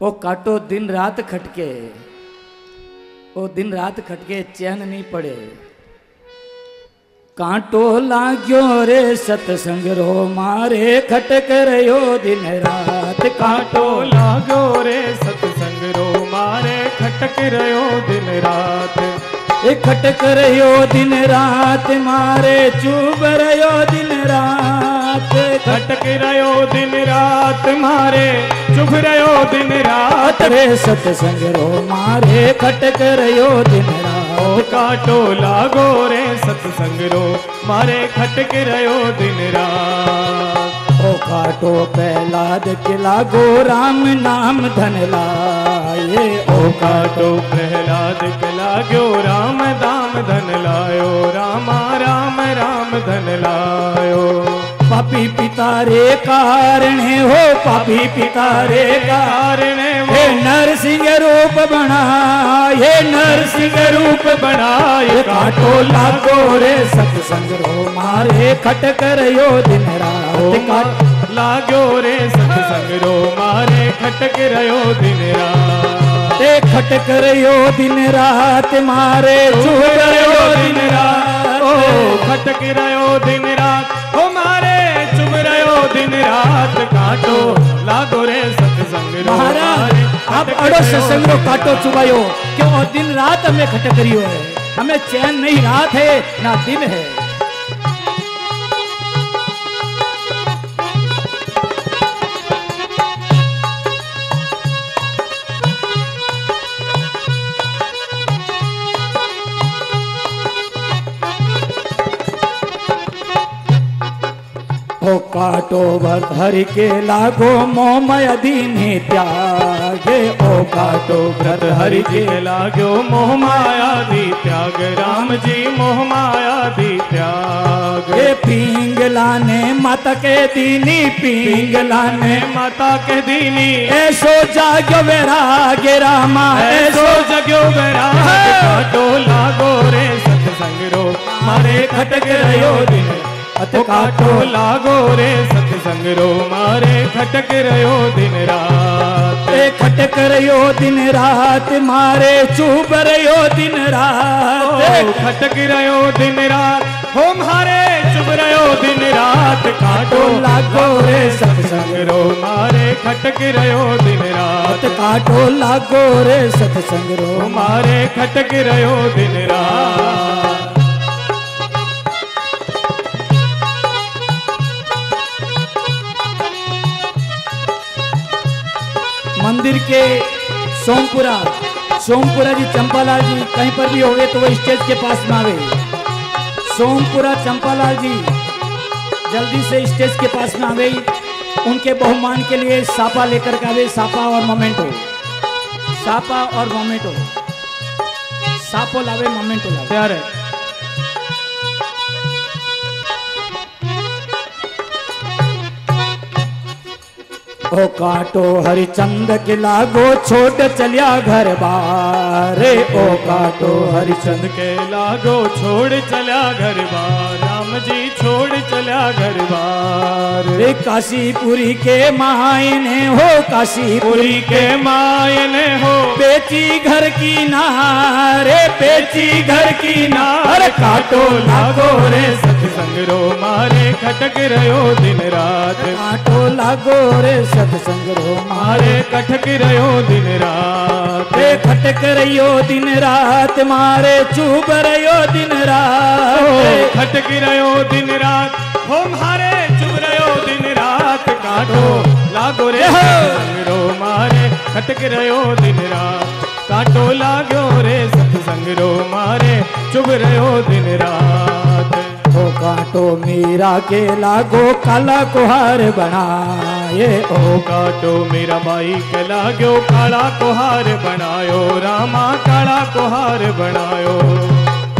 वो काटो दिन रात खटके, वो दिन रात खटके चैन नहीं पड़े। कांटो लाग्यो रे सत्संग रो मारे खटक रयो दिन रात। कांटो लाग्यो रे सत्संग रो मारे खटक रयो दिन रात। खटक रयो दिन रात मारे चुभ रयो दिन रात। खटक रयो दिन रात मारे चुभ रयो दिन रात। रे सत्संग रो मारे खटक रयो दिन रात। ओ काटो लागो रे सत्संग रो मारे खटक रयो दिन रात। ओ काटो प्रहलाद के लागो राम नाम धन लाए। ओ काटो प्रहलाद के लाग्यो राम दाम धन लायो। रामा राम राम धन लायो। पापी पिता रे कारण हो, पापी पिता रे कारण हो। नरसिंह रूप बनाए, नरसिंह रूप बनाए। काटो लागो रे सत्संग रो मारे खटक रयो दिन रात। लाग्यो रे सत्संग रो मारे खटक रयो दिन रात। खटक रयो दिन रात मारे चुभ रयो दिन रात। ओ खटक रयो दिन रात ओ मारे चुभ रयो दिन रात। काटो लागो रे सत्संग रो महाराज आप अड़ो सत्संग रो काटो चुबायो क्यों? दिन रात हमें खटक रही है, हमें चैन नहीं रात है ना दिन है। ओ काटो भक्त हरि के लागो मोहमय दीनी त्यागे। ओ काटो व्रत हरि के लाग्यो मोह माया दी त्याग। राम जी मोह माया दी त्याग। ये पिंगला ने माता के दीनी, पिंगला ने माता के दीनी। ऐसो जाग्यो वैराग्य रामा, ऐसो जग्यो वैराग। काटो लागो रे सत्संग रो मारे खटक रयो दिन। काटो लागो रे सत्संग रो मारे खटक रयो दिन रात। खटक रयो दिन रात मारे चुभ रयो दिन रात। खटक रयो दिन रात हो मारे चुभ रयो दिन रात। काटो लागो रे सत्संग रो मारे खटक रयो दिन रात। काटो लागो रे सत्संग रो मारे खटक रयो दिन रात। मंदिर के सोमपुरा जी चंपालाल जी कहीं पर भी होंगे तो वो स्टेज के पास में आवे। सोमपुरा चंपालाल जी जल्दी से स्टेज के पास में आवे। उनके बहुमान के लिए सापा लेकर के आवे। सापा और मोमेंटो, सापा और मोमेंटो, सापो लावे मोमेंटो लावे। तैयार है। ओ काटो हरिचंद के लागो छोट चलिया घर बारे। ओ काटो हरिचंद के लागो छोड़ चला घर बार। राम जी छोड़ चला घर बार। रे काशीपुरी के मायने हो, काशीपुरी के मायने हो। बेची घर की नारे, बेची घर की नार। काटो लागो रे सत्संग रो मारे खटक रयो दिन रात। काटो लागो रे सत्संग रो मारे खटक रयो दिन रात। खटक रयो दिन रात मारे चुभ रयो दिन रात। खटक रयो दिन रात हो मारे चुभ रयो दिन रात। काटो लागो रे सत्संग रो मारे खटक रयो दिन रात। काटो लागो रे सत्संग रो मारे चुभ रयो दिन रात। ओ काटो मीरा के लागो काला कुहार बनाए। ओ काटो मीरा बाई के लागो काला कुहार बनायो। रामा काला कुहार बनायो।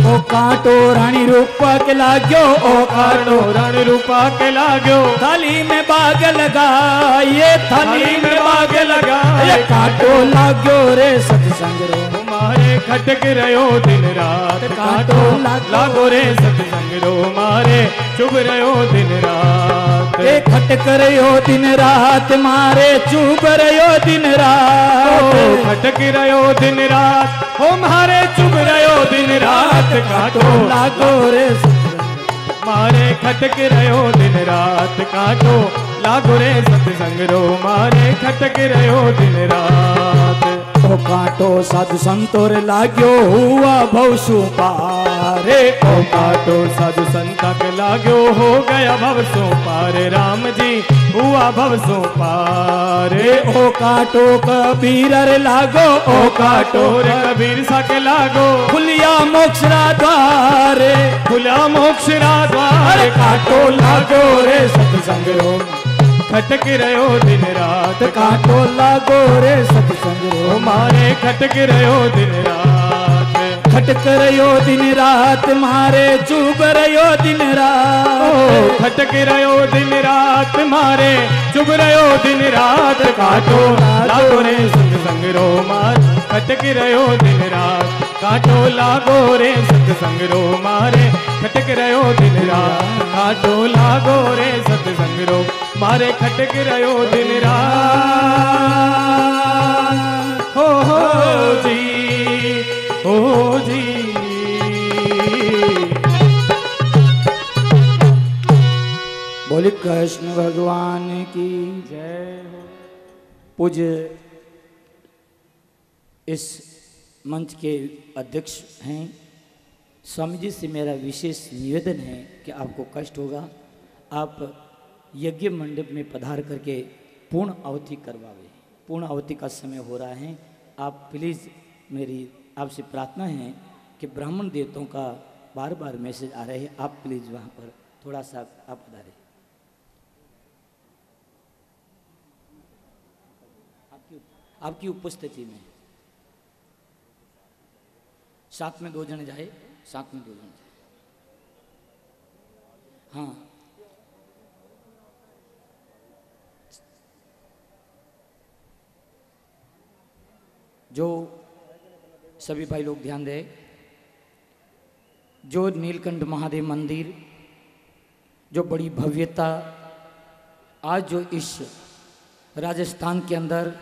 ओ काटो रानी रूपा के लाग्यो। ओ काटो रानी रूपा के लाग्यो। थाली में बाग लगा, ये थाली में बाग लगा। ये काटो लाग्यो रे सत्संग रो मारे खटक रहो दिन रात काटो लागो रे सत्संग रो मारे चुभ रहो दिन रात खटक रहो दिन रात मारे चुभ रहो दिन रात खटक रहो दिन रात हो मारे चुभ रहो दिन रात काटो लागो रे मारे खटक रहो दिन रात काटो लागो रे सत्संग रो मारे खटक रहो दिन रात ओ काटो साधु संतोर लाग्यो हुआ भव सुपारे ओ काटो साधु संता के लाग्यो हो गया भव सो पार राम जी हुआ भव सो पार ओ काटो कबीर रे लागो ओ काटो रे कबीर सा के लागो खुलिया मोक्ष रा द्वार खुला मोक्ष रा द्वार काटो लागो रे सत्संग रो खटक रहो दिन रात काटो लागो रे सत्संग रो मारे खटक रहो दिन रात खटक रहो दिन रात मारे चुभ रहो दिन रात खटक रहो दिन रात मारे चुभ रहो दिन रात काटो लागो रे सत्संग रो मार खटक रहो दिन रात काटो लागो रे सत्संग रो मारे खटक रहो दिन रात काटो लागो रे सत्संग रो मारे खटक रहो दिन रात हो जी हो जी बोले कृष्ण भगवान की जय हो। पूज्य इस मंच के अध्यक्ष हैं, स्वामी जी से मेरा विशेष निवेदन है कि आपको कष्ट होगा, आप यज्ञ मंडप में पधार करके पूर्ण आहुति करवावे। पूर्ण आहुति का समय हो रहा है, आप प्लीज़ मेरी आपसे प्रार्थना है कि ब्राह्मण देवताओं का बार बार मैसेज आ रहे हैं, आप प्लीज़ वहाँ पर थोड़ा सा आप पधारें। आपकी उपस्थिति में साथ में 2 जने जाए, साथ में 2 जने जाए। हाँ, जो सभी भाई लोग ध्यान दें, जो नीलकंठ महादेव मंदिर जो बड़ी भव्यता आज जो इस राजस्थान के अंदर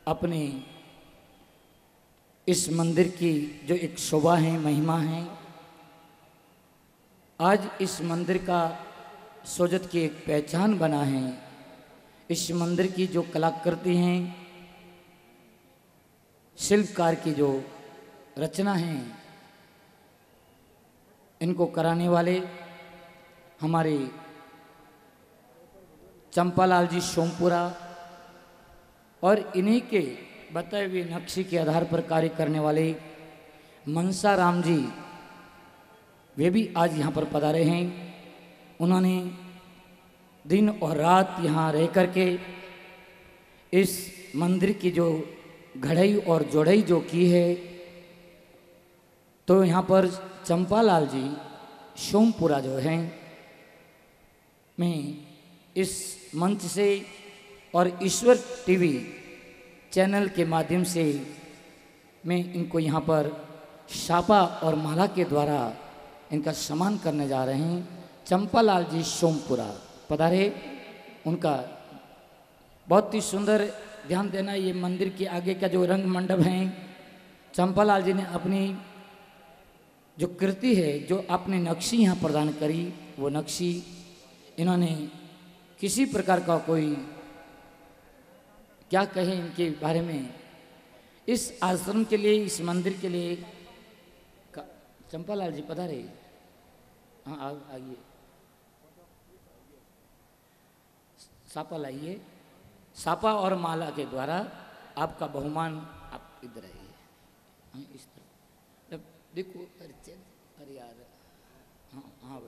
अपने इस मंदिर की जो एक शोभा है, महिमा है, आज इस मंदिर का सोजत की एक पहचान बना है। इस मंदिर की जो कलाकृति हैं, शिल्पकार की जो रचना है, इनको कराने वाले हमारे चंपालाल जी सोमपुरा और इन्हीं के बताए हुए नक्शे के आधार पर कार्य करने वाले मनसा राम जी, वे भी आज यहाँ पर पधारे हैं। उन्होंने दिन और रात यहाँ रह करके इस मंदिर की जो घड़ाई और जोड़ाई जो की है, तो यहाँ पर चंपालाल जी सोमपुरा जो हैं, मैं इस मंच से और ईश्वर टीवी चैनल के माध्यम से मैं इनको यहाँ पर शापा और माला के द्वारा इनका सम्मान करने जा रहे हैं। चंपालाल जी सोमपुरा पधारे, उनका बहुत ही सुंदर, ध्यान देना, ये मंदिर के आगे का जो रंग मंडप है, चंपालाल जी ने अपनी जो कृति है, जो आपने नक्शी यहाँ प्रदान करी, वो नक्शी इन्होंने किसी प्रकार का कोई क्या कहे इनके बारे में, इस आश्रम के लिए, इस मंदिर के लिए। चंपालाल जी पधारे, हाँ आइए, सापा लाइए, सापा और माला के द्वारा आपका बहुमान, आप इधर आइए, हाँ इस तरफ देखो, अरे यार, हाँ हाँ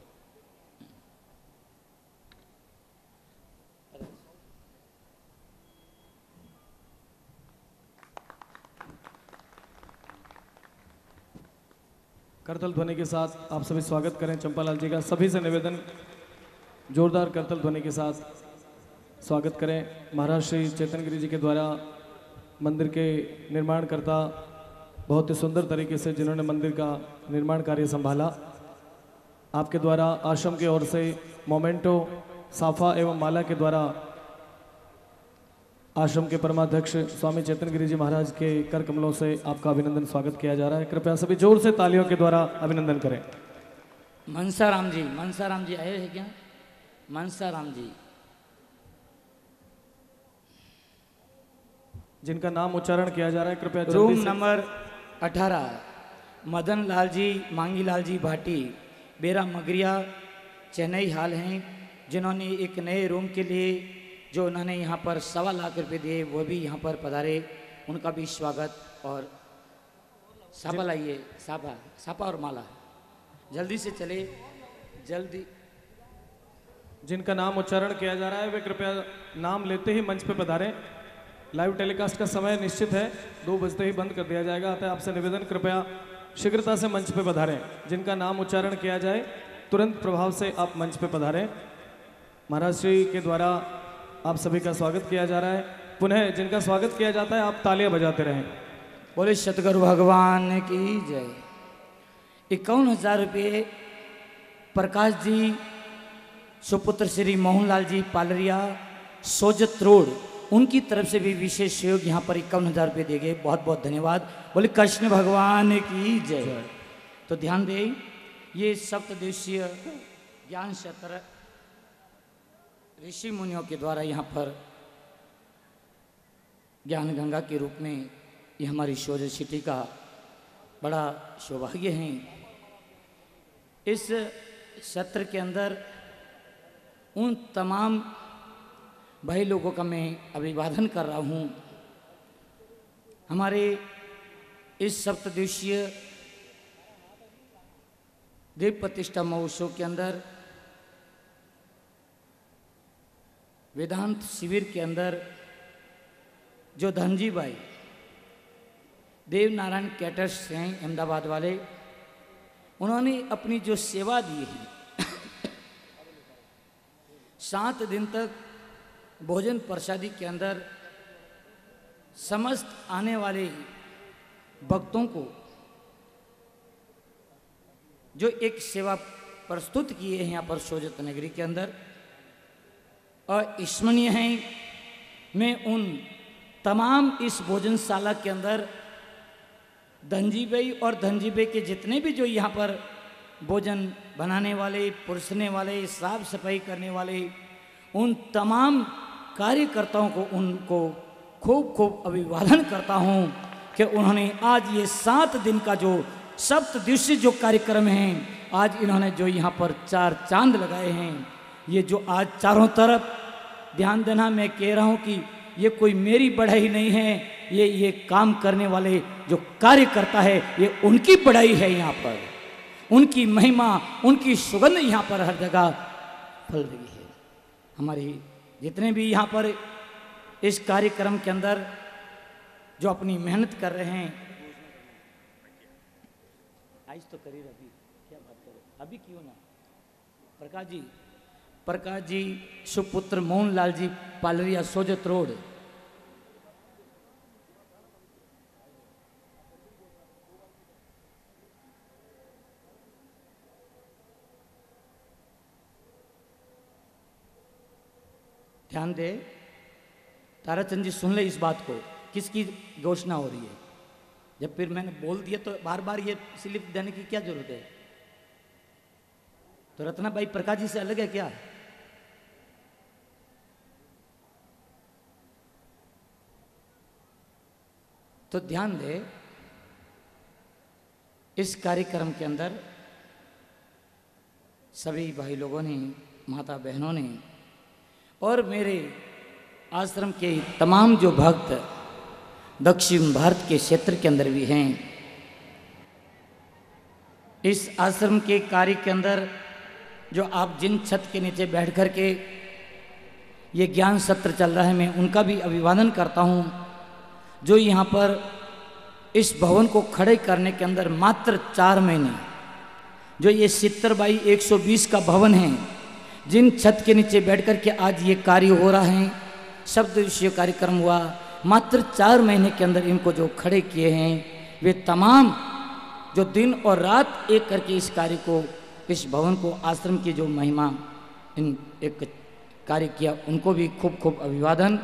करतल ध्वनि के साथ आप सभी स्वागत करें चंपालाल जी का। सभी से निवेदन, जोरदार करतल ध्वनि के साथ स्वागत करें। महाराज श्री चेतन गिरी जी के द्वारा मंदिर के निर्माणकर्ता बहुत ही सुंदर तरीके से जिन्होंने मंदिर का निर्माण कार्य संभाला। आपके द्वारा आश्रम की ओर से मोमेंटो, साफा एवं माला के द्वारा आश्रम के परमाध्यक्ष स्वामी चेतन गिरि जी महाराज के कर कमलों से आपका अभिनंदन स्वागत किया जा रहा है। कृपया सभी जोर से तालियों के द्वारा अभिनंदन करें। मनसाराम जी आए हैं क्या? मनसाराम जी, जिनका नाम उच्चारण किया जा रहा है, कृपया रूम जल्दी से। नंबर 18, मदन लाल जी, मांगी लाल जी भाटी, बेरा मगरिया, चेन्नई हाल हैं, जिन्होंने एक नए रूम के लिए जो उन्होंने यहाँ पर 1.25 लाख रुपए दिए, वो भी यहाँ पर पधारे। उनका भी स्वागत। और सापा लाइए, सापा और माला, जल्दी से चले, जल्दी। जिनका नाम उच्चारण किया जा रहा है वे कृपया नाम लेते ही मंच पे पधारें। लाइव टेलीकास्ट का समय निश्चित है, 2 बजते ही बंद कर दिया जाएगा। अतः आपसे निवेदन, कृपया शीघ्रता से मंच पे पधारें। जिनका नाम उच्चारण किया जाए तुरंत प्रभाव से आप मंच पे पधारें। महाराज श्री के द्वारा आप सभी का स्वागत किया जा रहा है। पुनः जिनका स्वागत किया जाता है आप तालियां बजाते रहें। बोले सतगुरु भगवान की जय। 51,000 रुपये प्रकाश जी, सुपुत्र श्री मोहनलाल जी पालरिया, सोजत रोड, उनकी तरफ से भी विशेष सहयोग यहाँ पर 51,000 रुपये दिए गए। बहुत बहुत धन्यवाद। बोले कृष्ण भगवान की जय। तो ध्यान दें, ये सप्तदिवसीय ज्ञान सत्र ऋषि मुनियों के द्वारा यहाँ पर ज्ञान गंगा के रूप में ये हमारी शोज सिटी का बड़ा सौभाग्य है। इस सत्र के अंदर उन तमाम भाई लोगों का मैं अभिवादन कर रहा हूँ। हमारे इस सप्तदिवसीय देव प्रतिष्ठा महोत्सव के अंदर वेदांत शिविर के अंदर जो धनजी भाई देव नारायण कैटर्स हैं अहमदाबाद वाले, उन्होंने अपनी जो सेवा दी है 7 दिन तक भोजन प्रसादी के अंदर समस्त आने वाले भक्तों को जो एक सेवा प्रस्तुत किए हैं यहाँ पर सोजत नगरी के अंदर, और स्मरणीय हैं। मैं उन तमाम इस भोजनशाला के अंदर धनजी भाई और धनजी भाई के जितने भी जो यहाँ पर भोजन बनाने वाले, पुरसने वाले, साफ सफाई करने वाले, उन तमाम कार्यकर्ताओं को उनको खूब खूब अभिवादन करता हूँ कि उन्होंने आज ये 7 दिन का जो सप्तदिवसीय जो कार्यक्रम है, आज इन्होंने जो यहाँ पर 4 चांद लगाए हैं। ये जो आज चारों तरफ ध्यान देना, मैं कह रहा हूँ कि ये कोई मेरी बढ़ाई नहीं है, ये काम करने वाले जो कार्यकर्ता है, ये उनकी बढ़ाई है। यहाँ पर उनकी महिमा, उनकी सुगंध यहाँ पर हर जगह फैल रही है। हमारी जितने भी यहाँ पर इस कार्यक्रम के अंदर जो अपनी मेहनत कर रहे हैं, आज तो करिए, अभी क्या बात करो, अभी क्यों ना। प्रकाश जी सुपुत्र मोहनलाल जी पालरिया, सोजत रोड, ध्यान दे। ताराचंद जी सुन ले इस बात को, किसकी घोषणा हो रही है। जब फिर मैंने बोल दिया तो बार बार ये स्लिप देने की क्या जरूरत है। तो रत्ना भाई प्रकाश जी से अलग है क्या? तो ध्यान दे, इस कार्यक्रम के अंदर सभी भाई लोगों ने, माता बहनों ने और मेरे आश्रम के तमाम जो भक्त दक्षिण भारत के क्षेत्र के अंदर भी हैं, इस आश्रम के कार्य के अंदर जो आप जिन छत के नीचे बैठ कर के ये ज्ञान सत्र चल रहा है, मैं उनका भी अभिवादन करता हूँ। जो यहाँ पर इस भवन को खड़े करने के अंदर मात्र 4 महीने, जो ये 70 बाई 120 का भवन है, जिन छत के नीचे बैठ कर के आज ये कार्य हो रहा है, सप्तदिवसीय कार्यक्रम हुआ, मात्र 4 महीने के अंदर इनको जो खड़े किए हैं, वे तमाम जो दिन और रात एक करके इस कार्य को, इस भवन को, आश्रम की जो महिमा इन एक कार्य किया, उनको भी खूब खूब अभिवादन।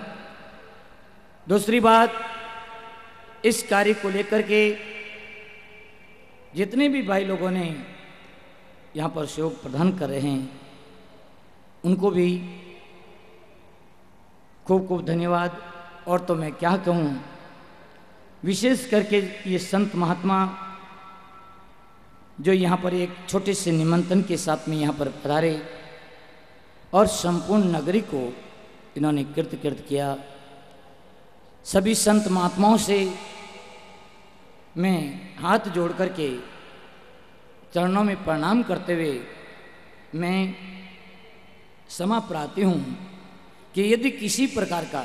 दूसरी बात, इस कार्य को लेकर के जितने भी भाई लोगों ने यहाँ पर सहयोग प्रदान कर रहे हैं, उनको भी खूब खूब धन्यवाद। और तो मैं क्या कहूँ, विशेष करके ये संत महात्मा जो यहाँ पर एक छोटे से निमंत्रण के साथ में यहाँ पर पधारे और संपूर्ण नगरी को इन्होंने कीर्त किया, सभी संत महात्माओं से मैं हाथ जोड़ करके चरणों में प्रणाम करते हुए मैं क्षमा प्रार्थी हूँ कि यदि किसी प्रकार का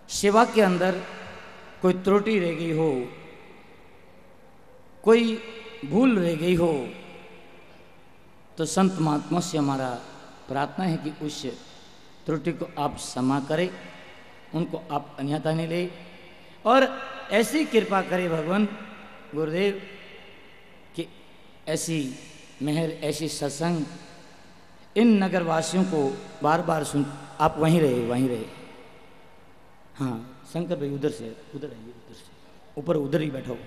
सेवा के अंदर कोई त्रुटि रह गई हो, कोई भूल रह गई हो, तो संत महात्मा से हमारा प्रार्थना है कि उस त्रुटि को आप क्षमा करें, उनको आप अन्यथा नहीं ले, और ऐसी कृपा करे भगवान गुरुदेव कि ऐसी मेहर, ऐसी सत्संग इन नगरवासियों को बार बार सुन। आप वहीं रहे। हाँ शंकर भाई, उधर से, उधर आइए, उधर से ऊपर, उधर ही बैठो।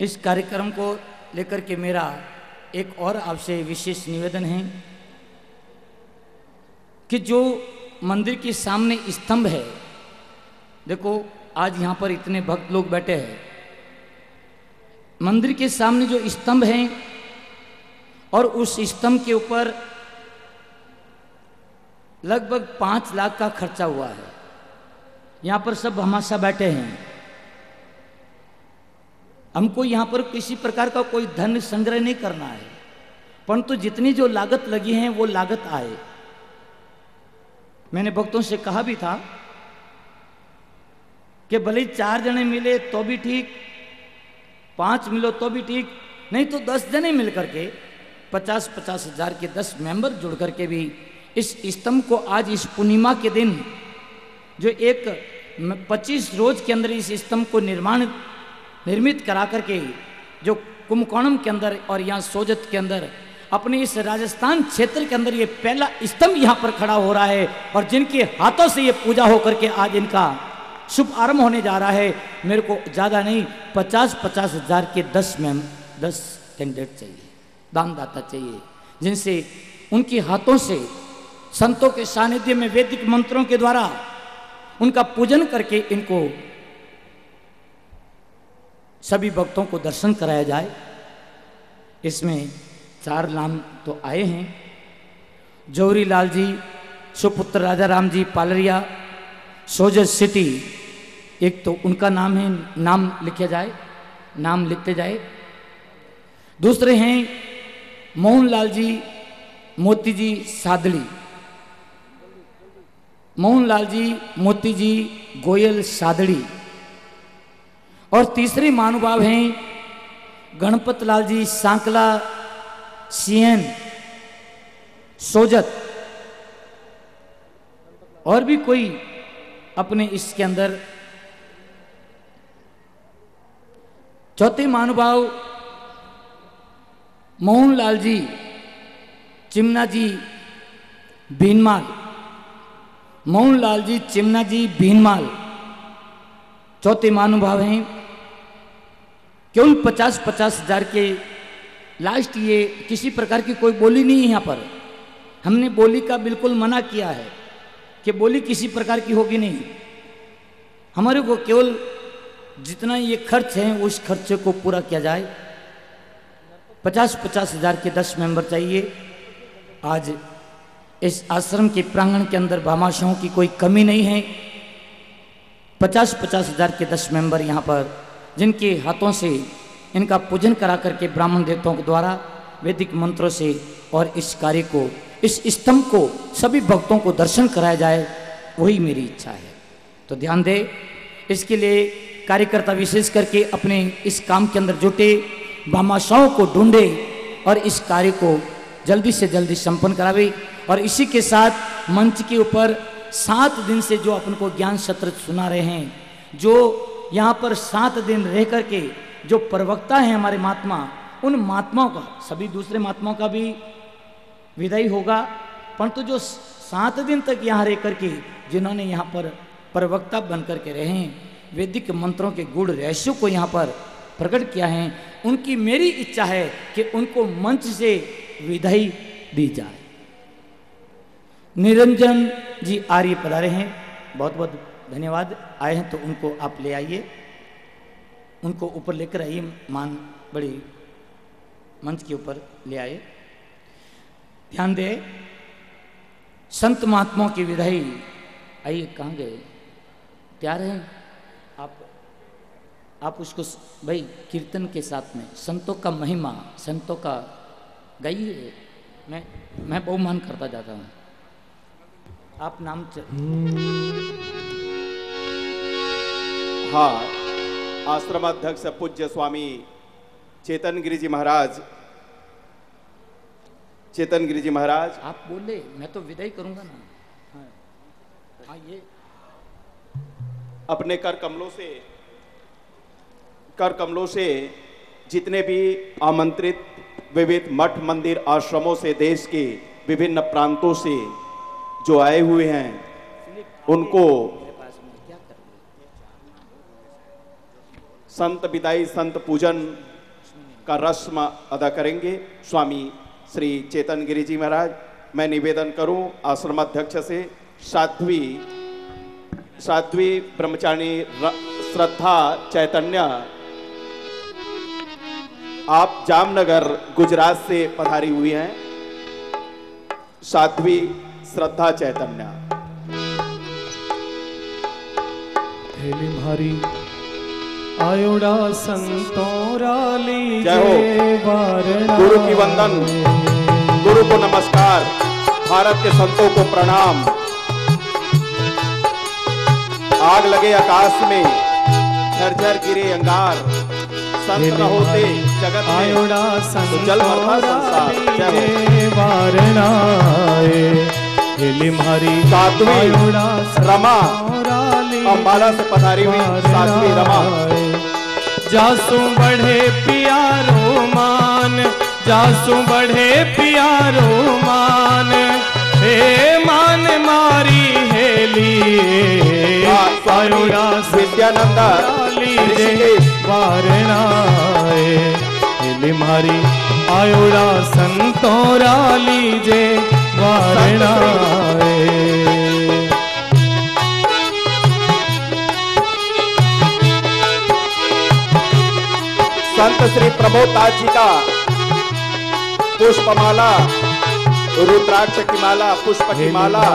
इस कार्यक्रम को लेकर के मेरा एक और आपसे विशेष निवेदन है कि जो मंदिर के सामने स्तंभ है, देखो आज यहाँ पर इतने भक्त लोग बैठे हैं, मंदिर के सामने जो स्तंभ है और उस स्तंभ के ऊपर लगभग 5 लाख का खर्चा हुआ है। यहाँ पर सब हमाशा बैठे हैं। हमको यहाँ पर किसी प्रकार का कोई धन संग्रह नहीं करना है, परंतु जितनी जो लागत लगी है वो लागत आए। मैंने भक्तों से कहा भी था कि भले 4 जने मिले तो भी ठीक, 5 मिलो तो भी ठीक, नहीं तो 10 जने मिल करके 50-50 हजार के 10 मेंबर जुड़ करके भी इस स्तंभ को आज इस पूर्णिमा के दिन जो एक 25 रोज के अंदर इस स्तंभ को निर्मित करा करके जो कुंभकोणम के अंदर और यहाँ सोजत के अंदर अपने इस राजस्थान क्षेत्र के अंदर ये पहला स्तंभ यहाँ पर खड़ा हो रहा है और जिनके हाथों से ये पूजा होकर के आज इनका शुभ आरंभ होने जा रहा है। मेरे को ज़्यादा नहीं 50-50 हजार के 10 कैंडिडेट चाहिए, दानदाता चाहिए, जिनसे उनके हाथों से संतों के सानिध्य में वैदिक मंत्रों के द्वारा उनका पूजन करके इनको सभी भक्तों को दर्शन कराया जाए। इसमें 4 नाम तो आए हैं, जौहरी लाल जी, सुपुत्र राजा राम जी पालरिया, सोजत सिटी, एक तो उनका नाम है, नाम लिखा जाए, नाम लिखते जाए। दूसरे हैं मोहनलाल जी, मोती जी सादड़ी, मोहनलाल जी, मोती जी गोयल सादड़ी। और तीसरे महानुभाव हैं गणपत लाल जी सांकला सीएन सोजत। और भी कोई अपने इसके अंदर चौथे महानुभाव मोहनलाल जी चिमना जी भीनमाल, मोहनलाल जी चिमना जी भीनमाल चौथे महानुभाव हैं। केवल 50-50 हजार के लास्ट, ये किसी प्रकार की कोई बोली नहीं है। यहाँ पर हमने बोली का बिल्कुल मना किया है कि बोली किसी प्रकार की होगी नहीं। हमारे को केवल जितना ये खर्च है उस खर्चे को पूरा किया जाए। 50-50 हजार के 10 मेंबर चाहिए। आज इस आश्रम के प्रांगण के अंदर भामाशाहों की कोई कमी नहीं है। 50-50 हजार के 10 मेंबर यहाँ पर, जिनके हाथों से इनका पूजन करा करके ब्राह्मण देवताओं के द्वारा वैदिक मंत्रों से और इस कार्य को, इस स्तंभ को सभी भक्तों को दर्शन कराया जाए, वही मेरी इच्छा है। तो ध्यान दे, इसके लिए कार्यकर्ता विशेष करके अपने इस काम के अंदर जुटे, भामाशाहों को ढूंढे और इस कार्य को जल्दी से जल्दी संपन्न करावे। और इसी के साथ मंच के ऊपर 7 दिन से जो अपन को ज्ञान सत्र सुना रहे हैं, जो यहाँ पर 7 दिन रह करके जो प्रवक्ता है हमारे महात्मा, उन महात्माओं का, सभी दूसरे महात्माओं का भी विदाई होगा, परंतु जो 7 दिन तक यहाँ रह करके जिन्होंने यहाँ पर प्रवक्ता बन करके रहे हैं, वैदिक मंत्रों के गूढ़ रहस्यों को यहाँ पर प्रकट किया है, उनकी मेरी इच्छा है कि उनको मंच से विदाई दी जाए। निरंजन जी आर्य पधारे हैं, बहुत बहुत धन्यवाद। आए हैं तो उनको आप ले आइए, उनको ऊपर लेकर आइए, मान बड़ी मंच के ऊपर ले आए। ध्यान दे, संत महात्माओं की विदाई। आइए, कहाँ गए? तैयार हैं आप उसको भाई कीर्तन के साथ में संतों का महिमा, संतों का गाइए। मैं बहुमान करता जाता हूँ, आप नाम हाँ, आश्रमाध्यक्ष पूज्य स्वामी चेतन गिरि जी महाराज, चेतन गिरि जी महाराज, आप बोले, मैं तो विदाई करूंगा ना। हाँ, ये अपने कर कमलों से जितने भी आमंत्रित विविध मठ मंदिर आश्रमों से देश के विभिन्न प्रांतों से जो आए हुए हैं, उनको संत विदाई, संत पूजन का रस्म अदा करेंगे। स्वामी श्री चेतन गिरि जी महाराज, मैं निवेदन करूं आश्रमाध्यक्ष से, साध्वी ब्रह्मचारी श्रद्धा चैतन्य, आप जामनगर गुजरात से पधारी हुई हैं। साध्वी श्रद्धा चैतन्य। हेली भारी आयोड़ा संतोरा जय हो। गुरु की वंदन, गुरु को नमस्कार, भारत के संतों को प्रणाम। आग लगे आकाश में, झरझर गिरे अंगार, संत न होते जगत में तो जल भरता संसार। जय हो। साध्वी रमा अम्बाला से पधारी हुई साध्वी रमा। जासू बढ़े प्यारो मान, जासू बढ़े प्यारो मान, हे मान मारी हेली विद्यानंदा वारणाए, हेली मारी आयोड़ा संतोरा लीजे वारणाए। संत श्री प्रबोधदास जी का पुष्पमाला, रुद्राक्ष की माला, पुष्प की माला,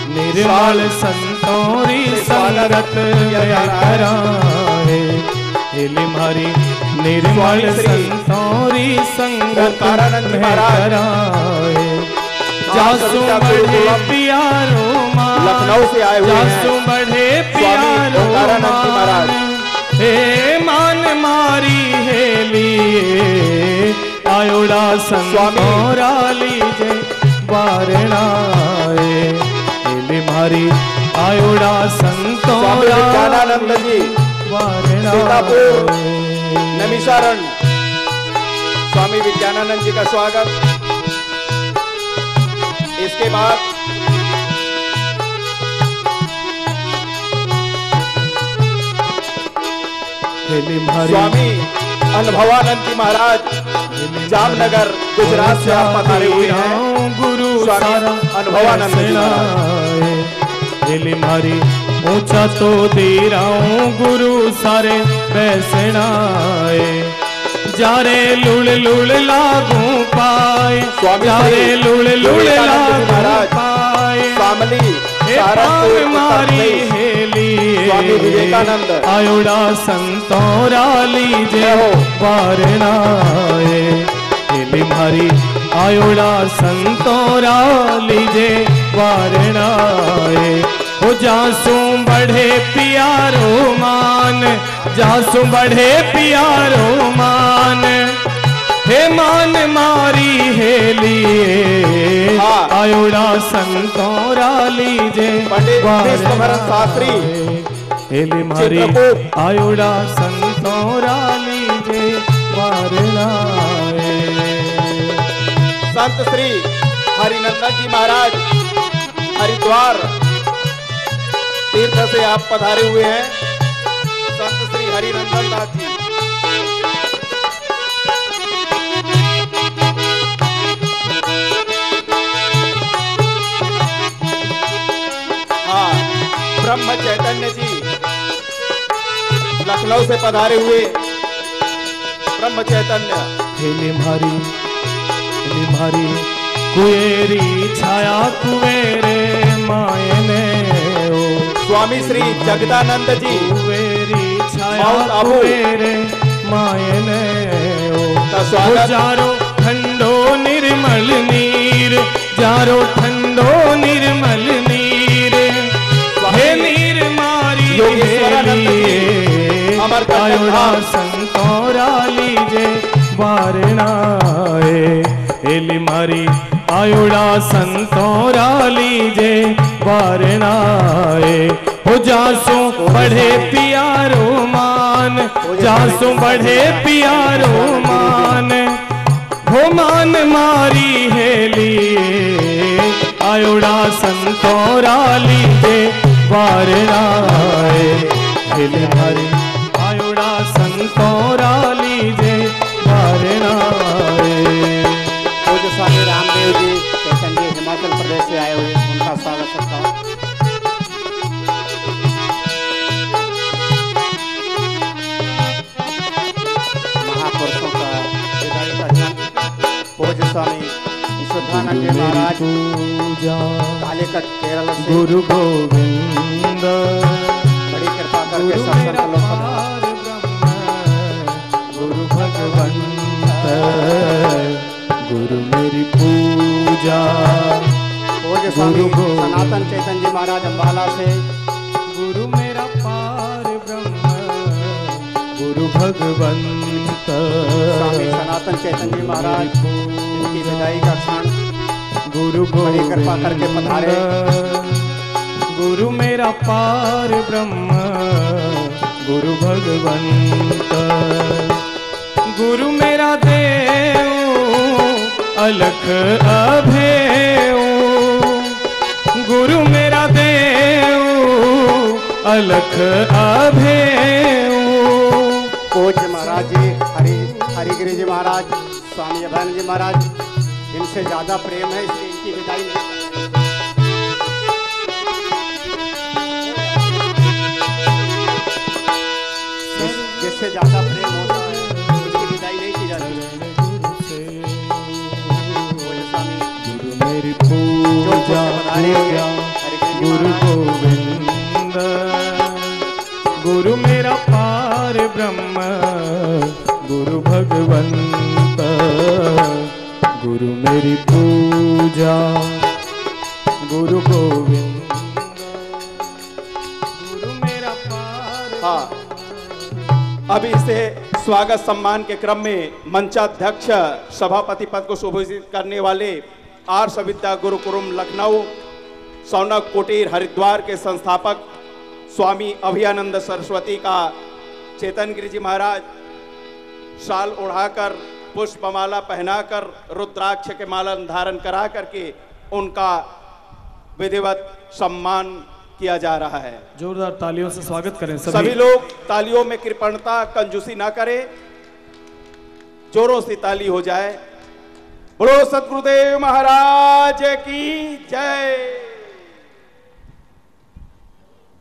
निर्मल संतोरी संगत कराए, हेली मारी निर्मल संतोरी संगत कराए। जासू बढ़े प्यारो मान, लखनऊ से आए हुए जासू बढ़े प्यारो मान, हे मान मारी हेली आयोड़ा संतोरा लीजे वारणाए, हेली मारी आयोड़ा संतोरा विज्ञानानंद जी सीतापुर नमिसारण। स्वामी विज्ञानानंद जी का स्वागत। इसके बाद स्वामी अनुभवानंद जी महाराज जामनगर गुजरात से आप पधारे हुए हैं। गुरु स्वामी अनुभवानंद जी महाराज। हेली मारी ऊंचा तो दे रहा गुरु सारे बैसनाए, जारे लुल लुल लागू पाए, जारे लुल लुल लागू पाए, मारी हेली स्वामी विवेकानंद आयोड़ा संतोरा लीजे वारणाए, हेली मारी आयोड़ा संतोरा लीजे वारणाए। हो जासू बढ़े प्यारो मान, जासू बढ़े प्यारो मान, हे मान मारी हेलिए हाँ। आयोड़ा संतोरा लीजे पंडित विश्वभरत शास्त्री हेली मारी चित्रकूट। आयोड़ा संतोरा लीजे वारनाए। संत श्री हरिनंदन जी महाराज हरिद्वार तीर्थ से आप पधारे हुए हैं। संत श्री हरिनंदन दास जी। हाँ, ब्रह्म चैतन्य जी लखनऊ से पधारे हुए ब्रह्म चैतन्य। हेली मारी कुएरी छाया कुएरे मायने ओ स्वामी श्री जगदानंद जी कुएरी छाया माउंट आबू कुएरे मायने ओ का स्वागत। जारो ठंडो निर्मल नीर जारो ठंडो निर्मल नीर हे नीर मारी योगेश्वरानंद जी, हेलिए अमरकंटक आयोड़ा धाम। संतोरा लीजे वारनाए। हेली मारी आयोड़ा संतोरा लीजे वारनाए। हो जासो बढ़े पियारो मान जासो बढ़े पियारो मान हो मान मारी हेलिए आयोड़ा संतोरा लीजे वारनाए। हेली मारी आयोड़ा संतोरा लीजे वारनाए। पूज्य स्वामी रामदेव जी चैतन्य जी हिमाचल प्रदेश से आए हुए, उनका स्वागत करता हूँ। महापुरुषों का विदाई का क्षण। पूज्य स्वामी विशुद्धानंद जी महाराज पूजा कालीकट केरल से गुरु गोविंद बड़ी कृपा करके गुरु सत्संग मेरा लोक पार ब्रह्म गुरु भगवंत गुरु मेरी पूजा। पूज्य स्वामी गुरु गोविंद। सनातन चैतन्य जी महाराज अम्बाला से गुरु मेरा पार ब्रह्म गुरु भगवंत स्वामी सनातन चैतन्य जी महाराज इनकी विदाई का क्षण। गुरु बड़ी कृपा करके पधारे। गुरु मेरा पार ब्रह्म गुरु भगवंत गुरु मेरा देव अलख अभेव गुरु मेरा देव अलख अभेव। पूज्य महाराज जी हरिगिरी जी महाराज स्वामी अभयन जी महाराज, इनसे ज्यादा प्रेम है इसलिए इनकी विदाई नहीं। जिससे ज्यादा प्रेम होता है उसकी विदाई नहीं की जाती। पूज्य स्वामी गुरु मेरी पूजा पूजा गुरु गोविंद गुरु मेरा पार ब्रह्म गुरु भगवंत गुरु मेरी पूजा गुरु गोविंद गुरु मेरा पार। हाँ, अभी से स्वागत सम्मान के क्रम में मंचाध्यक्ष सभापति पद को सुभूषित करने वाले आर्ष विद्या गुरुकुलम लखनऊ सौनक कुटीर हरिद्वार के संस्थापक स्वामी अभयानंद सरस्वती का चेतन गिरि जी महाराज शाल उड़ाकर पुष्पमाला पहनाकर रुद्राक्ष के माला धारण करा करके उनका विधिवत सम्मान किया जा रहा है। जोरदार तालियों से स्वागत करें सभी लोग तालियों में कृपणता कंजूसी ना करें, जोरों से ताली हो जाए। बोलो सतगुरुदेव महाराज की जय।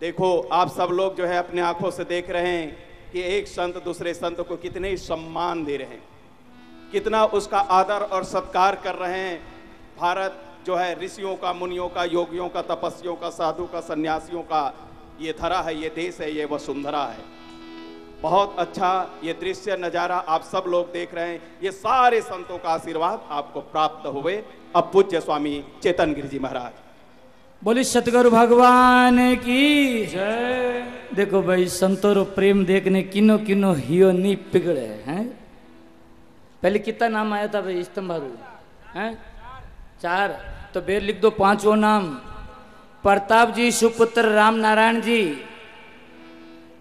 देखो आप सब लोग जो है अपने आंखों से देख रहे हैं कि एक संत दूसरे संत को कितने सम्मान दे रहे हैं, कितना उसका आदर और सत्कार कर रहे हैं। भारत जो है ऋषियों का, मुनियों का, योगियों का, तपस्वियों का, साधु का, सन्यासियों का ये धरा है, ये देश है, ये वसुंधरा है। बहुत अच्छा ये दृश्य नजारा आप सब लोग देख रहे हैं। ये सारे संतों का आशीर्वाद आपको प्राप्त हुए। अब पूज्य स्वामी चेतन गिरि जी महाराज। बोली सतगुरु भगवान की जय। देखो भाई संतों रो प्रेम देखने किनो किनो हियो नी पिघले हैं। पहले कितना नाम आया था भाई स्तंभारू हैं? 4। तो बेर लिख दो 5वां नाम। प्रताप जी सुपुत्र राम नारायण जी,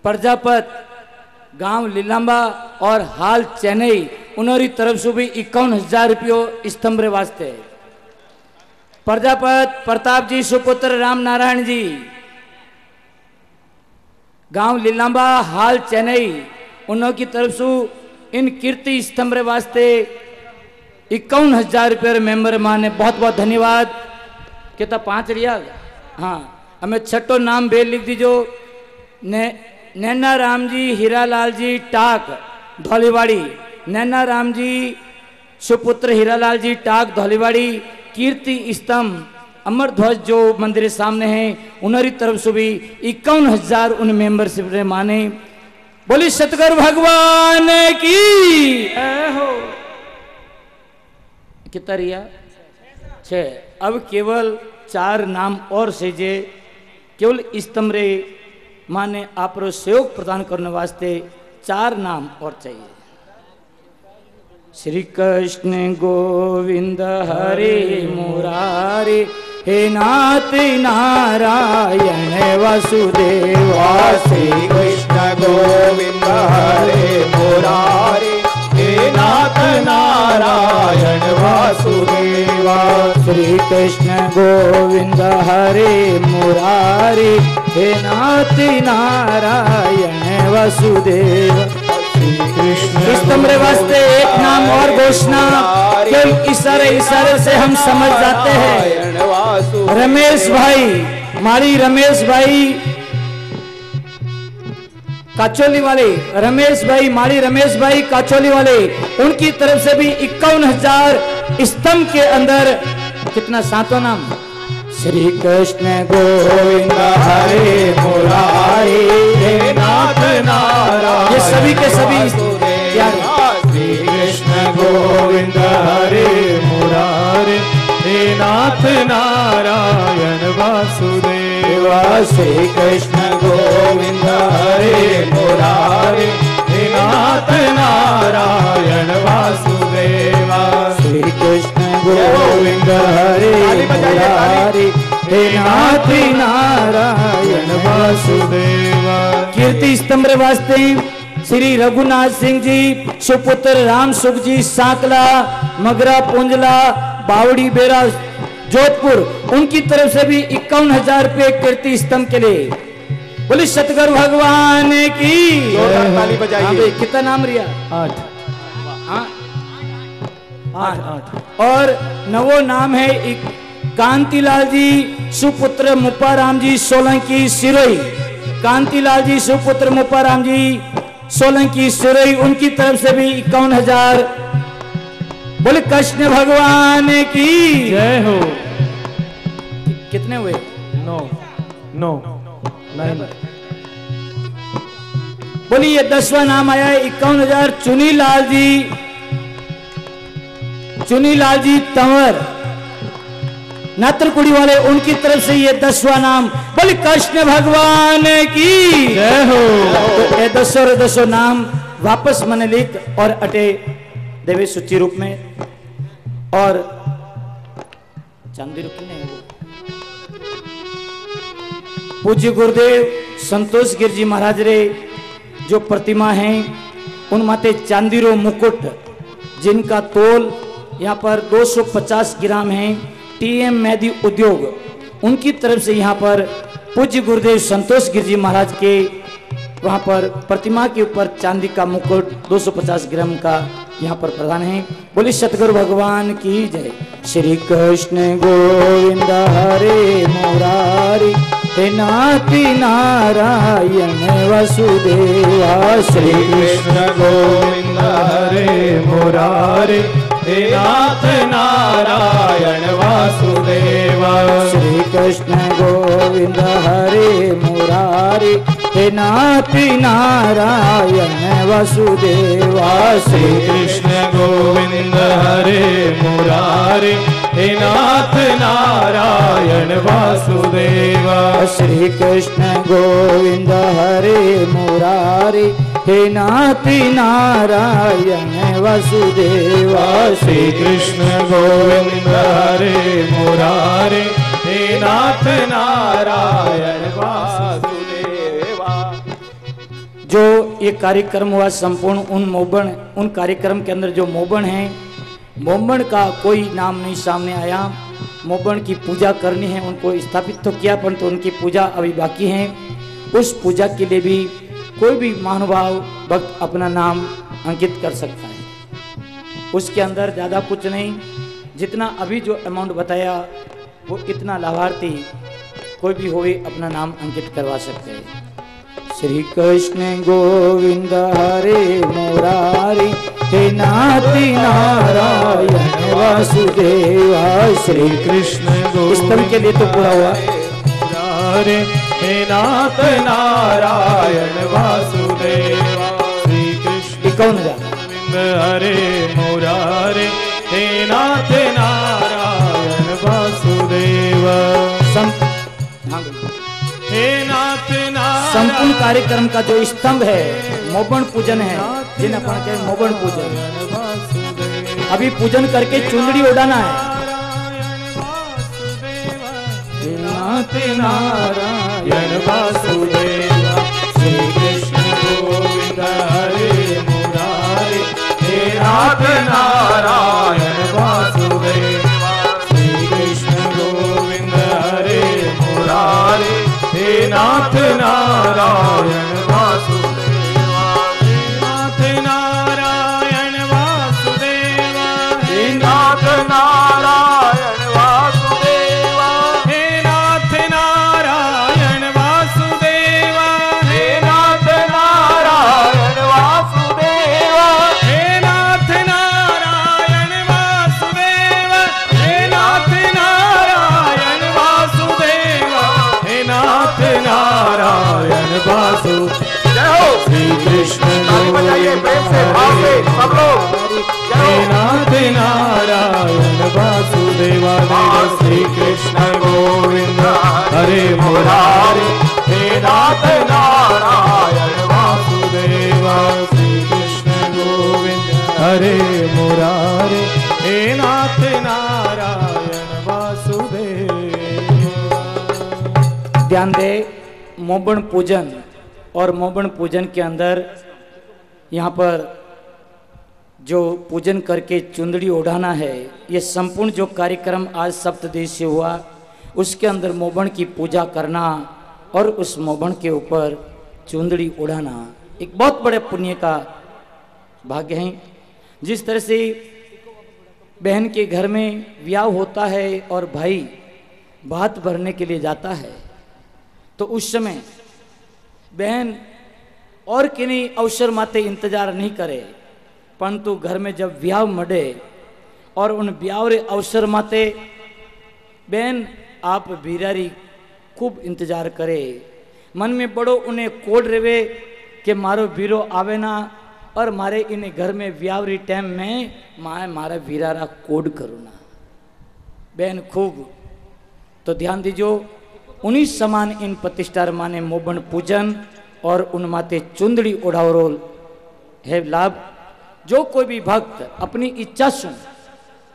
प्रजापत गांव लीलांबा और हाल चेन्नई, उनरी तरफ से भी 51,000 रुपये स्तंभ रे वास्ते। प्रजापत प्रताप जी सुपुत्र राम नारायण जी, गांव लीलांबा हाल चेन्नई, उन्हों की तरफ से इन कीर्ति स्तंभ रे वास्ते 51,000 रुपये मेंबर माने बहुत बहुत धन्यवाद। कितना 5 रिया? हाँ, हमें छठो नाम बेल लिख दीजो। नैना राम जी हीरालाल जी टाक धौलीवाड़ी, नैना राम जी सुपुत्र हीरालाल जी टाक धौलीवाड़ी, कीर्ति स्तंभ अमर ध्वज जो मंदिर सामने है, उनरी तरफ से भी 51,000 उन मेंबरशिप रे माने। बोली सतगुरु भगवान की हो। कितना रिया? 6। अब केवल 4 नाम और सेजे, केवल स्तंभ रे माने आप सहयोग प्रदान करने वास्ते 4 नाम और चाहिए। श्री कृष्ण गोविंद हरे मुरारी, हे नाथ नारायण वासुदेवा। श्री कृष्ण गोविंद हरे मुरारी, हे नाथ नारायण वासुदेवा। श्री कृष्ण गोविंद हरे मुरारी, हे नाथ नारायण वासुदेवा। स्तंभ रे वास्ते एक नाम और घोषणा, केवल इशारे से हम समझ जाते हैं। रमेश भाई माली, रमेश भाई काचोली वाले, रमेश भाई माली, रमेश भाई काचोली वाले, उनकी तरफ से भी 51,000 स्तंभ के अंदर। कितना 7वां नाम? श्री कृष्ण गोविंद हरे मुरारी, हे नाथ नारायण। ये सभी के सभी श्री कृष्ण गोविंद हरे मुरारी, हे नाथ नारायण वासुदेवा। श्री कृष्ण गोविंद हरे मुरारी, हे नाथ नारायण वासुदेवा। श्री कृष्ण गोविंद हरे मुरारी, हे नाथ नारायण वासुदेवा। कीर्ति स्तंभ रे वास्ते श्री रघुनाथ सिंह जी सुपुत्र राम सुख जी सांकला मगरा पुंजला बावड़ी बेरा जोधपुर, उनकी तरफ से भी 51,000 रुपये कीर्ति स्तंभ के लिए। बोली सतगुरु भगवान की। ताली बजाइए। कितना नाम रिया? 8। 8। और 9वो नाम है कांतिलाल जी सुपुत्र मुप्पाराम जी सोलंकी सिरोई, कांतिलाल जी सुपुत्र मुप्पाराम जी सोलंकी सिरोई, उनकी तरफ से भी 51,000। बोले कृष्ण भगवान की जय हो। कितने हुए? 9। बोली ये 10वां नाम आया है 51,000। चुनीलाल जी तंवर नात्रकुड़ी वाले, उनकी तरफ से ये 10वां नाम। बोली कृष्ण भगवान की जय हो। तो ये 10 नाम वापस मन लिख और अटे देवे सूची रूप में। और चांदी रूप में पूज्य गुरुदेव संतोष गिर जी महाराज रे जो प्रतिमा है, उन माते चांदीरो मुकुट जिनका तोल यहाँ पर 250 ग्राम है, टीएम मेहदी उद्योग, उनकी तरफ से यहाँ पर पूज्य गुरुदेव संतोष गिर जी महाराज के वहाँ पर प्रतिमा के ऊपर चांदी का मुकुट 250 ग्राम का यहाँ पर प्रदान है। बोली सतगुरु भगवान की जय। श्री कृष्ण गोविंद हरे मुरारी, हे नाथ नारायण वासुदेवा। श्री कृष्ण गोविंद हरे मुरारी, हे नाथ नारायण वासुदेवा। श्री कृष्ण गोविंद हरे मुरारी, हे नाथ नारायण वासुदेवा। श्री कृष्ण गोविंद हरे मुरारी, हे नाथ नारायण वासुदेवा। श्री कृष्ण गोविंद हरे मुरारी, हे नाथ नारायण वासुदेवा। श्री कृष्ण गोविंद हरे मुरारे, हे नाथ नारायण वासुदेवा। जो ये कार्यक्रम हुआ संपूर्ण उन कार्यक्रम के अंदर जो मोबन है, मोबन का कोई नाम नहीं सामने आया। मोबन की पूजा करनी है, उनको स्थापित तो किया परंतु उनकी पूजा अभी बाकी है। उस पूजा के लिए भी कोई भी महानुभाव भक्त अपना नाम अंकित कर सकता है। उसके अंदर ज़्यादा कुछ नहीं, जितना अभी जो अमाउंट बताया वो इतना लाभार्थी कोई भी होए अपना नाम अंकित करवा सकते हैं। श्री कृष्ण गोविंद हरे मुरारी, हे नाथ नारायण वासुदेवा। श्री कृष्ण गोविंद के लिए तो पूरा हुआ। मुरारे, हे नाथ नारायण वासुदेवा। श्री कृष्ण 51,000 गोविंद हरे मुरारे, हे नाथ नारायण वासुदेवा। हे नाथ नारायण। संपूर्ण कार्यक्रम का जो स्तंभ है मोबन पूजन है, जिन अपन के मोबन पूजन। अभी पूजन करके चुंदड़ी उड़ाना है। हे नाथ नारायण वासुदेवा। श्री कृष्ण गोविंद हरे मुरारे, हे नाथ नारायण वासुदेवा। श्री कृष्ण गोविंद हरे मुरारे, हे नाथ नारायण वासुदेवा। हे नाथ नारायण वासुदेवा। हे नाथ नारायण वासुदेवा। हे नाथ नारायण वासुदेवा। हे नाथ नारायण वासुदेवा। हे नाथ नारायण वासुदेवा। हे नाथ नारायण वासुदेवा। हे नाथ नारायण वासु। जय हो श्री कृष्ण गोविंद हरे। सब लोग हे नाथ नारायण वासुदेवा। श्री कृष्ण गोविंद हरे मुरारे, हे नाथ नारायण वासुदेवा। श्री कृष्ण गोविंद हरे मुरारे, हे नाथ नारायण वासुदेवा। ध्यान दे, मोबन पूजन और मोबन पूजन के अंदर यहाँ पर जो पूजन करके चुंदड़ी उड़ाना है, ये संपूर्ण जो कार्यक्रम आज सप्तदिवसीय हुआ उसके अंदर मोबन की पूजा करना और उस मोबन के ऊपर चुंदड़ी उड़ाना एक बहुत बड़े पुण्य का भाग्य है। जिस तरह से बहन के घर में ब्याह होता है और भाई भात भरने के लिए जाता है, तो उस समय बहन और किन्हीं अवसर माते इंतजार नहीं करे, परंतु घर में जब ब्याह मडे और उन ब्याह रे अवसर माते बहन आप बीरारी खूब इंतजार करे। मन में बड़ो उन्हें कोड रेवे कि मारो वीरो आवे ना और मारे इन घर में ब्याह री टाइम में मारा वीरारा कोड करो ना बहन खूब। तो ध्यान दीजो, उन्हीं समान इन प्रतिष्ठा माने मोबन पूजन और उन माते चुंदड़ी उड़ावरोल है लाभ। जो कोई भी भक्त अपनी इच्छा सुन,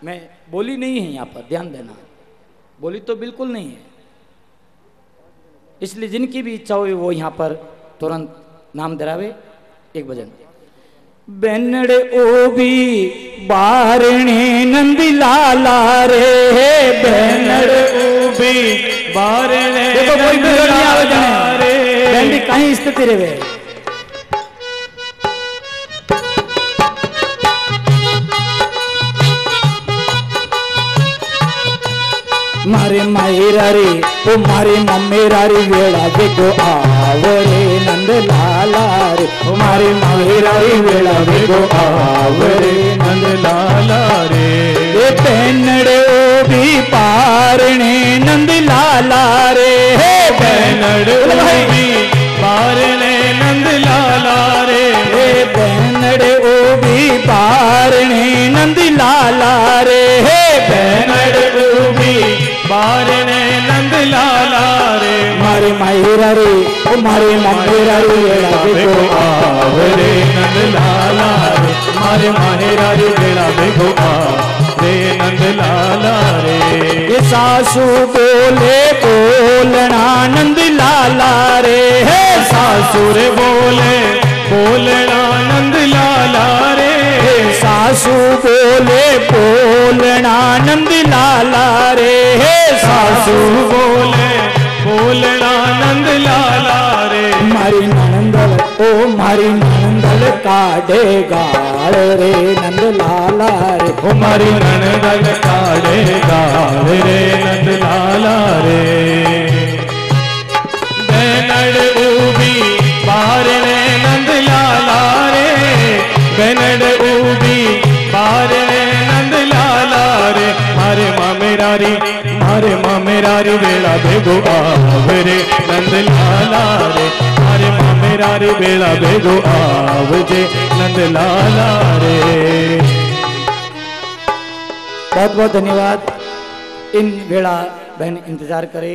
मैं बोली नहीं है यहाँ पर, ध्यान देना, बोली तो बिल्कुल नहीं है, इसलिए जिनकी भी इच्छा हो वो यहाँ पर तुरंत नाम धरावे। एक भजन। बेनड़े ओ भी बारणे नंदी लाला रे, बेनड़े ओ भी बारणे देखो कोई बिगड़ नहीं आवे जाने बेंडी कहीं स्थिति रहे। मारे मायरा रे ओ मारे मम्मेरा रे वेड़ा देखो आवरे नंद लाला रे, मारे मायरा रे वेड़ा देखो आवरे नंद लाला रे। ए बेनड़े ओ भी पारणे नंद लाला रे, हे बेनड़े ओ भी पारणे नंद लाला रे, हे बेनड़े ओ भी पारणे नंद लाला रे, हे बेनड़े ओ भी बारणे नंद लाला रे मारे माहिरा रे ओ मारे माहिरा रे बेड़ा बेगो आवरे नंद लाला रे मारे माहिरा रे बेड़ा बेगो आवरे नंद लाला रे। ये सासू बोले बोलना नंद लाला रे हे सासुर बोले बोलना नंद लाला रे सासू बोले बोलना नंद लाला रे हे सासू बोले बोलना नंद लाला रे मारी नंदल ओ मारी नंदल काढ़े गाल रे नंद लाला रे ओ मारी नंदल काढ़े गाल रे नंद लाला रे। बेनड़ ऊबी बार रे नंद लाला रे बेनड़ ऊबी बार रे नंद लाला रे मारे मामेरारी बेड़ा बेगो आवरे नंद लाला रे मारे मामेरारी बेड़ा बेगो आवजे नंद लाला रे। बहुत बहुत धन्यवाद। इन बेड़ा बहन इंतजार करे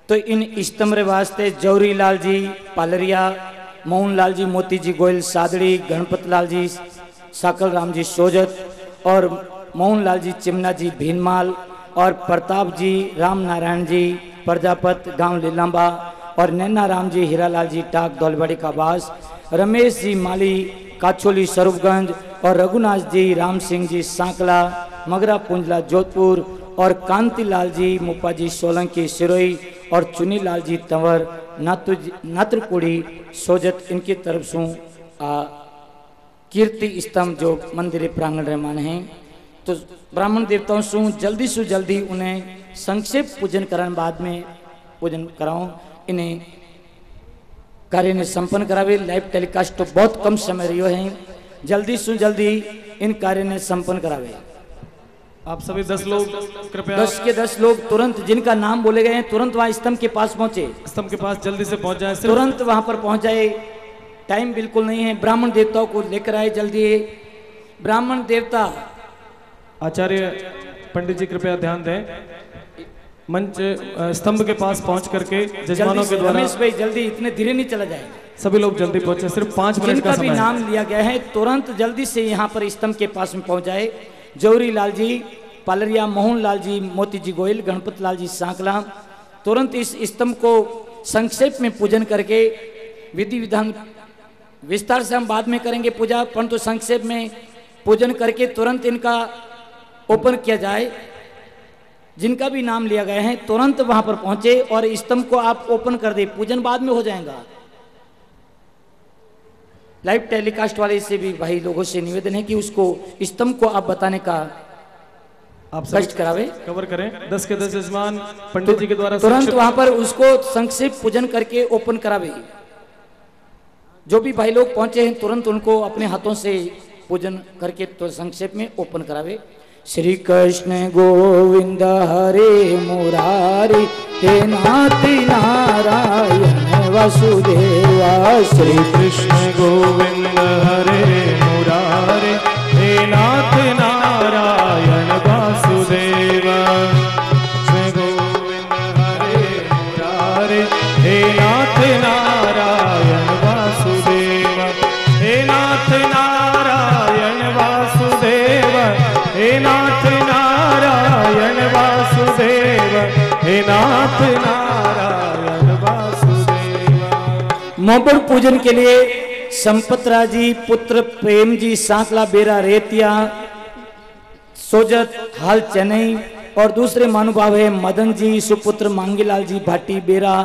तो इन इस्तमरे वास्ते जौरी लाल जी पालरिया, मोहन लाल जी मोती जी गोयल सादड़ी, गणपत लाल जी साकल राम जी सोजत और मोहन लाल जी चिमना जी भीनमाल और प्रताप जी राम नारायण जी प्रजापत गांव लीलांबा और नैना राम जी हीरालाल जी टाक दौलबाड़ी का बास, रमेश जी माली काछोली स्वरूपगंज और रघुनाथ जी राम सिंह जी सांकला मगरा पुंजला जोधपुर और कांतिलाल जी मुप्पा जी सोलंकी सिरोई और चुनी लाल जी तंवर नात्रपुड़ी सोजत इनकी तरफ से कीर्ति स्तंभ जो मंदिर प्रांगण रहमान हैं तो ब्राह्मण देवताओं से जल्दी उन्हें संक्षेप पूजन कराने बाद में पूजन कराऊं इन्हें कार्य ने संपन्न करावे। लाइव टेलीकास्ट तो बहुत कम समय रही है, जल्दी से जल्दी इन कार्य ने संपन्न करावे। आप सभी 10 लोग कृपया 10 के 10 लोग तुरंत जिनका नाम बोले गए हैं तुरंत वहां स्तंभ के पास पहुंचे, स्तंभ के पास जल्दी से पहुंच जाए। तुरंत वहां पर पहुंच जाए, टाइम बिल्कुल नहीं है। ब्राह्मण देवताओं को लेकर आए जल्दी। ब्राह्मण देवता आचार्य पंडित जी कृपया ध्यान दें, मंच स्तंभ के पास पहुंच करके जजमानों के द्वारा रमेश भाई जल्दी, इतने धीरे नहीं चला जाए। सभी लोग जल्दी पहुंचे, सिर्फ 5 मिनट जिनका का भी समय नाम लिया गया है तुरंत जल्दी से यहाँ पर स्तंभ के पास में पहुंच जाए। जौरी लाल जी पालरिया, मोहन लाल जी मोती जी गोयल, गणपत लाल जी सांकला तुरंत इस स्तंभ को संक्षेप में पूजन करके विधि विधान विस्तार से हम बाद में करेंगे पूजा, परंतु संक्षेप में पूजन करके तुरंत इनका ओपन किया जाए। जिनका भी नाम लिया गया है तुरंत वहां पर पहुंचे और स्तंभ को आप ओपन कर दे, पूजन बाद में हो जाएगा। लाइव टेलीकास्ट वाले से भी भाई लोगों से निवेदन है कि उसको स्तंभ को आप बताने का आप कष्ट करावे, कवर करें। 10 के 10 जजमान पंडित जी के द्वारा तुरंत वहां पर उसको संक्षेप पूजन करके ओपन करावे। जो भी भाई लोग पहुंचे हैं तुरंत उनको अपने हाथों से पूजन करके तो संक्षेप में ओपन करावे। श्री कृष्ण गोविंद हरे मुरारी हे नाथ नारायण वासुदेवा। श्री कृष्ण गोविंद हरे मुरारे हे नाथ नारायण वासुदेवा। श्री गोविंद हरे मुरारे हे नाथ नारायण वासुदेवा। हे नाथ नारायण वासुदेवा। हे नाथ नारायण वासुदेवा। हे नाथ नारायण वासुदेवा। मोबड़ पूजन के लिए संपतराज जी पुत्र प्रेम जी सांकला बेरा रेतिया सोजत हाल चेन्नई और दूसरे महानुभाव है मदन जी सुपुत्र मांगीलाल जी भाटी बेरा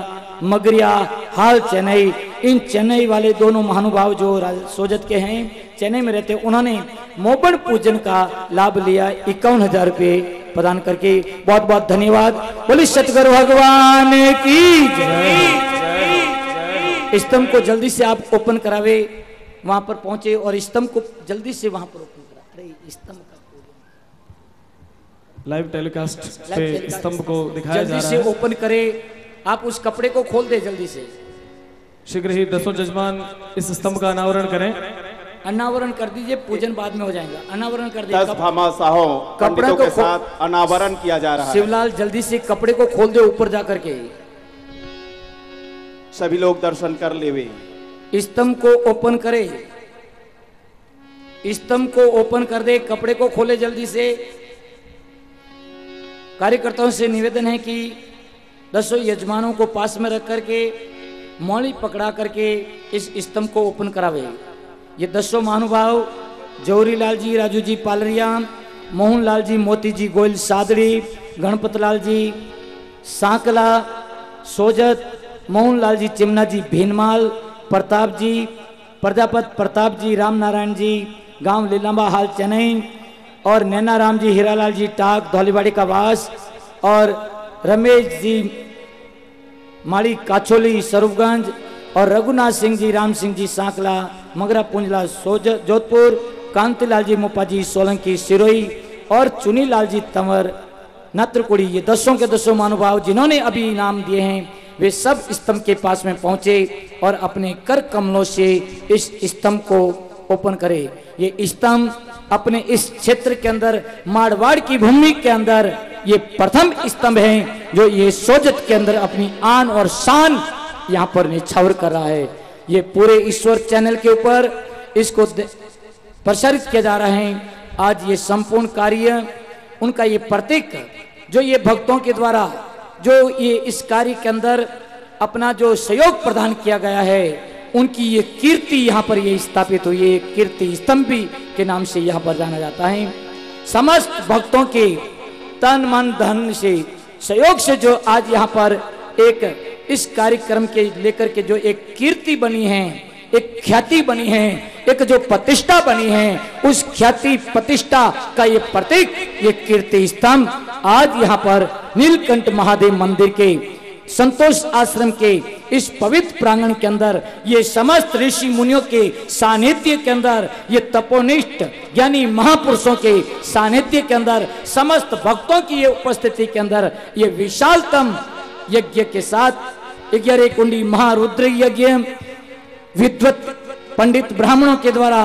मगरिया हाल चेन्नई। इन चेन्नई वाले दोनों महानुभाव जो सोजत के हैं चेन्नई में रहते, उन्होंने मोबड़ पूजन का लाभ लिया 51,000 रुपये प्रदान करके। बहुत बहुत धन्यवाद। बोलिए सतगुरु भगवान की जय। स्तंभ को जल्दी से आप ओपन करावे, वहां पर पहुंचे और स्तंभ को जल्दी से वहां पर ओपन करा। अरे स्तंभ का लाइव टेलीकास्ट पे स्तंभ को दिखाया जा जल्दी रहा से है। ओपन करे, आप उस कपड़े को खोल दे जल्दी से। शीघ्र ही 10 जजमान इस स्तंभ का अनावरण करें। अनावरण कर दीजिए, पूजन बाद में हो जाएगा। अनावरण कर 10 दीजिए। भामाशाहों कपड़े पंडितों को के साथ अनावरण किया जा रहा है। शिवलाल जल्दी से कपड़े को खोल दे ऊपर जाकर के। सभी लोग दर्शन कर लेवे। स्तंभ को ओपन करे, स्तंभ को ओपन कर दे, कपड़े को खोले जल्दी से। कार्यकर्ताओं से निवेदन है कि 10 यजमानों को पास में रख करके मौली पकड़ा करके इस स्तंभ को ओपन करावे। ये 10 महानुभाव जौहरी लाल जी, राजू जी पालरिया, मोहन लाल जी, मोती जी गोयल सादड़ी, गणपत लाल जी सांकला, सोजत, मोहन लाल जी चिमना जी भीनमाल, प्रताप जी प्रजापत, प्रताप जी राम नारायण जी गांव लीलांबा हाल चेन्नई, और नैनाराम जी हीरालाल जी टाक धौलीवाड़ी का वास, और रमेश जी माड़ी काछोली स्वरूपगंज, और रघुनाथ सिंह जी राम सिंह जी सांकला मगरा पुंजला जोधपुर, कांतिलाल जी मोपाजी सोलंकी सिरोही, और चुनीलाल जी तंवर नत्रकुड़ी। ये 10 के 10 महानुभाव जिन्होंने अभी इनाम दिए हैं वे सब स्तंभ के पास में पहुंचे और अपने कर कमलों से इस स्तंभ को ओपन करे। ये स्तंभ अपने इस क्षेत्र के अंदर मारवाड़ की भूमि के अंदर ये प्रथम स्तंभ है जो ये सोजत के अंदर अपनी आन और शान यहाँ पर निछावर कर रहा है। ये पूरे ईश्वर चैनल के ऊपर इसको प्रसारित किया जा रहा है। आज ये संपूर्ण कार्य उनका ये प्रतीक जो ये भक्तों के द्वारा जो ये इस कार्य के अंदर अपना जो सहयोग प्रदान किया गया है उनकी ये कीर्ति यहाँ पर ये स्थापित हुई है। कीर्ति स्तंभ के नाम से यहाँ पर जाना जाता है। समस्त भक्तों के तन मन धन से सहयोग से जो आज यहाँ पर एक इस कार्यक्रम के लेकर के जो एक कीर्ति बनी है, एक ख्याति बनी है, एक जो प्रतिष्ठा बनी है, उस ख्याति प्रतिष्ठा का ये प्रतीक ये कीर्ति स्तंभ आज यहाँ पर नीलकंठ महादेव मंदिर के संतोष आश्रम के इस पवित्र प्रांगण के अंदर ये समस्त ऋषि मुनियों के सानिध्य के अंदर ये तपोनिष्ठ ज्ञानी महापुरुषों के सानिध्य के अंदर समस्त भक्तों की ये उपस्थिति के अंदर ये विशालतम यज्ञ के साथ 11 कुंडी महारुद्र यज्ञ विद्वत पंडित ब्राह्मणों के द्वारा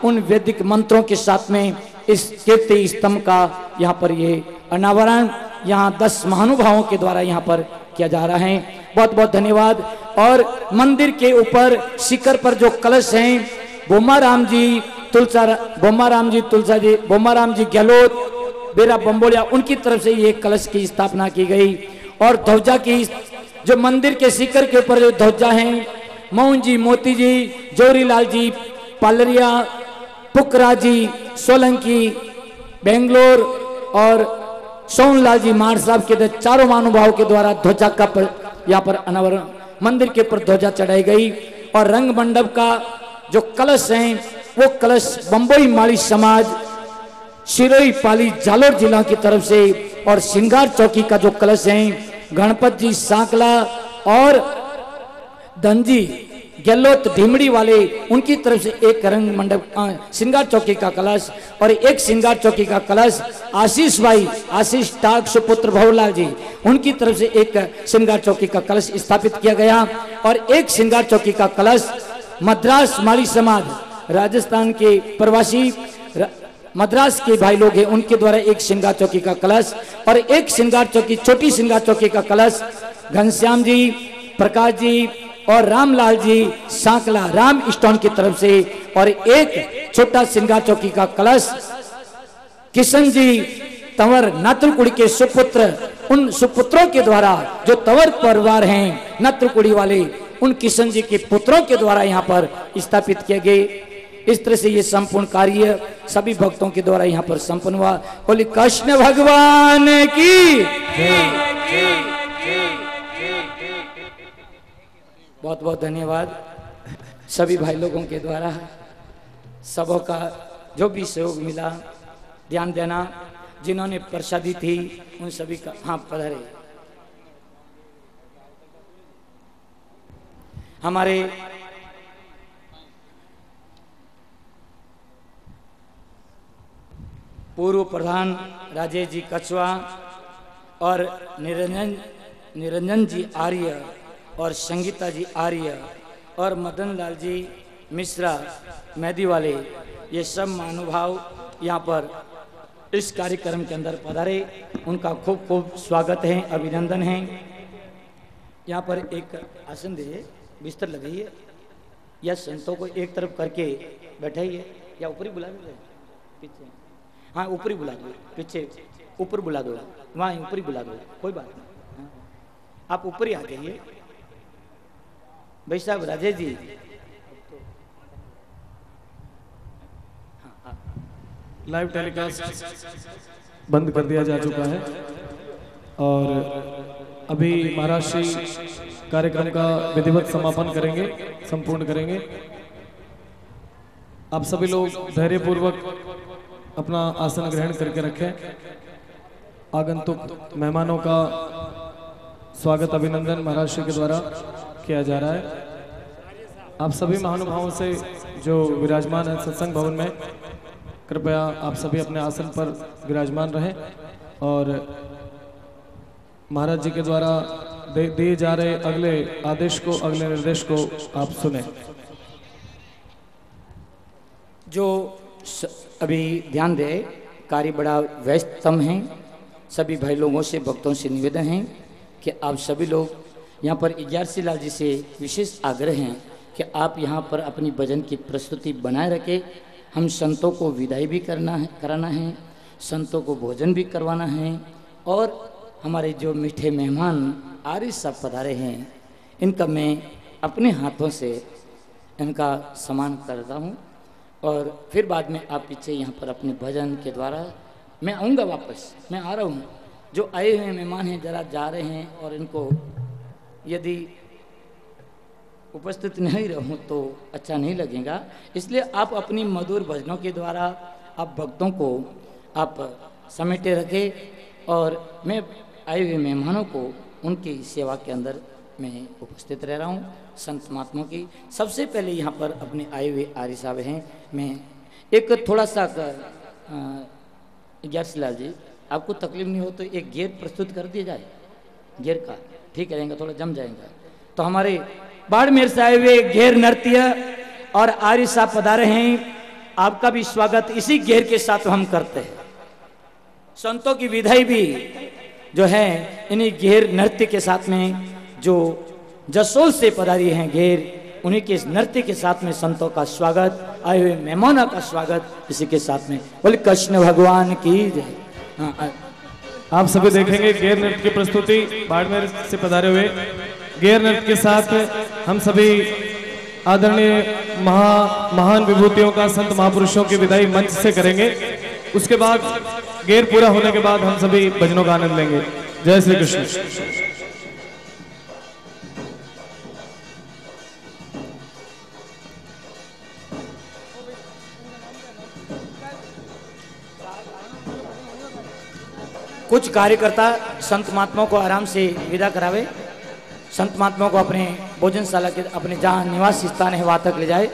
उन वैदिक मंत्रों के साथ में इस कीर्ति स्तंभ का यहाँ पर ये अनावरण यहाँ 10 महानुभावों के द्वारा यहाँ पर किया जा रहा है। बहुत बहुत धन्यवाद। और मंदिर के ऊपर शिखर पर जो कलश हैं बोमाराम जी गहलोत बेरा बम्बोलिया उनकी तरफ से ये कलश की स्थापना की गई। और ध्वजा की जो मंदिर के शिखर के ऊपर जो ध्वजा हैं मोहन जी मोती जी जौहरी लाल जी पालरिया पुकरा जी सोलंकी बेंगलोर और सोनलाल जी मार साहब के चारों महानुभावों के द्वारा ध्वजा का यहाँ पर अनावरण मंदिर के ऊपर ध्वजा चढ़ाई गई। और रंग मंडप का जो कलश हैं वो कलश बम्बई माड़ी समाज सिरोही पाली जालोर जिला की तरफ से, और श्रृंगार चौकी का जो कलश है गणपत जी सांकला और धनजी गहलोत ढीमड़ी वाले उनकी तरफ से एक रंग मंडप श्रृंगार चौकी का कलश और एक श्रृंगार चौकी का कलश आशीष भाई आशीष टाक सुपुत्र भवलाल जी उनकी तरफ से एक श्रृंगार चौकी का कलश स्थापित किया गया। और एक श्रृंगार चौकी का कलश मद्रास माली समाज राजस्थान के प्रवासी मद्रास के भाई लोग हैं उनके द्वारा एक श्रृंगार चौकी का कलश और एक श्रृंगार चौकी छोटी श्रृंगार चौकी का कलश घनश्याम जी प्रकाश जी और रामलाल जी सांकला राम स्टोन की तरफ से, और एक छोटा श्रृंगार चौकी का कलश किशन जी तंवर नात्रकुड़ी के सुपुत्र उन सुपुत्रों के द्वारा जो तंवर परिवार हैं नात्रकुड़ी वाले उन किशन जी के पुत्रों के द्वारा यहाँ पर स्थापित किए गए। इस तरह से ये संपूर्ण कार्य सभी भक्तों के द्वारा यहाँ पर संपन्न हुआ। बोली कृष्ण भगवान की। बहुत बहुत धन्यवाद सभी भाई लोगों के द्वारा सबों का जो भी सहयोग मिला ध्यान देना। जिन्होंने प्रसादी थी उन सभी का हाँ पधारे। हमारे पूर्व प्रधान राजेश जी कछवा और निरंजन जी आर्य और संगीता जी आर्य और मदन लाल जी मिश्रा, मेहदी वाले, ये सब महानुभाव यहाँ पर इस कार्यक्रम के अंदर पधारे, उनका खूब खूब स्वागत है, अभिनंदन है। यहाँ पर एक आसन दे, बिस्तर लगाइए या संतों को एक तरफ करके बैठाइए या ऊपर ही बुला दो, पीछे, हाँ ऊपर ही बुला दो, पीछे ऊपर बुला दो, वहाँ ऊपर ही बुला दो, कोई बात नहीं, हाँ। आप ऊपर ही आ जाइए। भाई साहब राजेश जी, लाइव टेलीकास्ट बंद कर दिया जा चुका है और अभी महाराज श्री कार्यक्रम का विधिवत समापन करेंगे, संपूर्ण करेंगे। आप सभी लोग धैर्यपूर्वक अपना आसन ग्रहण करके रखें। आगंतुक मेहमानों का स्वागत अभिनंदन महाराज श्री के द्वारा किया जा रहा है। आप सभी महानुभावों से जो विराजमान है सत्संग भवन में, कृपया आप सभी अपने आसन पर विराजमान रहें और महाराज जी के द्वारा दिए जा रहे अगले आदेश को, अगले निर्देश को आप सुने। जो अभी ध्यान दे, कार्य बड़ा व्यस्तम है। सभी भाई लोगों से, भक्तों से निवेदन है कि आप सभी लोग यहाँ पर इजारसी लाल जी से विशेष आग्रह हैं कि आप यहाँ पर अपनी भजन की प्रस्तुति बनाए रखें। हम संतों को विदाई भी कराना है, संतों को भोजन भी करवाना है और हमारे जो मीठे मेहमान आर्य साहब पधारे हैं, इनका मैं अपने हाथों से इनका सम्मान करता हूँ और फिर बाद में आप पीछे यहाँ पर अपने भजन के द्वारा मैं आऊँगा वापस, मैं आ रहा हूँ। जो आए हुए मेहमान हैं जरा जा रहे हैं और इनको यदि उपस्थित नहीं रहूं तो अच्छा नहीं लगेगा, इसलिए आप अपनी मधुर भजनों के द्वारा आप भक्तों को आप समेटे रखें और मैं आए हुए मेहमानों को उनकी सेवा के अंदर मैं उपस्थित रह रहा हूं। संत महात्माओं की सबसे पहले यहाँ पर अपने आए हुए आर्य साहब हैं। मैं एक थोड़ा सा ग्यारसीलाल जी, आपको तकलीफ नहीं हो तो एक घेर प्रस्तुत कर दिया जाए, घेर का ठीक रहेगा, थोड़ा जम जाएगा। तो हमारे बाड़मेर से आए हुए घेर नृत्य और आर्य साहब पधारे हैं, आपका भी स्वागत इसी घेर के साथ हम करते हैं। संतों की विदाई भी जो है इन्हीं घेर नृत्य के साथ में, जो जसोल से पधारी हैं घेर, उन्हीं के इस नृत्य के साथ में संतों का स्वागत, आए हुए मेहमानों का स्वागत इसी के साथ में। बोले कृष्ण भगवान की जय। आप सभी देखेंगे घेर नृत्य की प्रस्तुति बाड़मेर से पधारे हुए घेर नृत्य के साथ हम सभी आदरणीय महान विभूतियों का, संत महापुरुषों की विदाई मंच से करेंगे। उसके बाद घेर पूरा होने के बाद हम सभी भजनों का आनंद लेंगे। जय श्री कृष्ण। कुछ कार्यकर्ता संत महात्माओं को आराम से विदा करावे, संत महात्माओं को अपने भोजनशाला के, अपने जहाँ निवास स्थान है वहाँ तक ले जाए।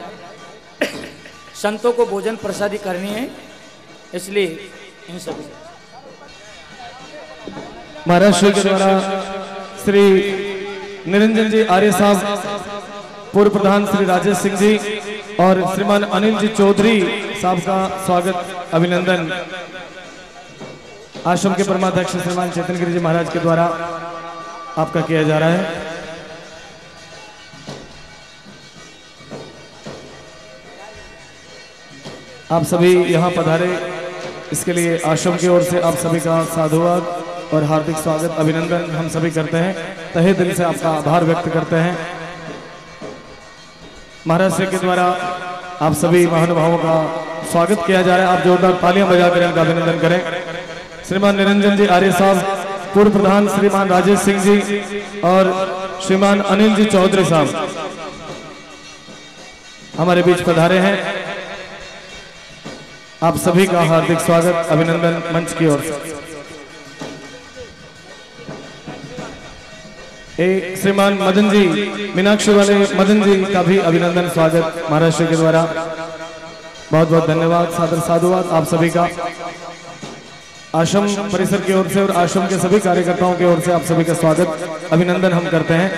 संतों को भोजन प्रसादी करनी है, इसलिए इन सभी महाराष्ट्र के द्वारा श्री निरंजन जी आर्य साहब, पूर्व प्रधान श्री राजेश सिंह जी और श्रीमान अनिल जी चौधरी साहब का स्वागत अभिनंदन आश्रम के परमाध्यक्ष श्रीमान चेतन गिरी जी महाराज के द्वारा आपका किया जा रहा है। आप सभी यहाँ पधारे, इसके लिए आश्रम की ओर से आप सभी का साधुवाद और हार्दिक स्वागत अभिनंदन हम सभी करते हैं। तहे दिल से आपका आभार व्यक्त करते हैं। महाराज श्री के द्वारा आप सभी महानुभावों का स्वागत किया जा रहा है। आप जोरदार तालियां बजाकर इनका अभिनंदन करें। श्रीमान निरंजन जी आर्य साहब, पूर्व प्रधान श्रीमान राजेश सिंह जी और श्रीमान अनिल जी चौधरी साहब हमारे बीच पधारे हैं। आप सभी का हार्दिक स्वागत अभिनंदन मंच की ओर से। एक श्रीमान मदन जी, मीनाक्षी वाले मदन जी का भी अभिनंदन स्वागत महाराष्ट्र के द्वारा। बहुत बहुत धन्यवाद, सादर साधुवाद आप सभी का। आश्रम परिसर की ओर से और आश्रम के सभी कार्यकर्ताओं की ओर से आप सभी का स्वागत अभिनंदन हम करते हैं।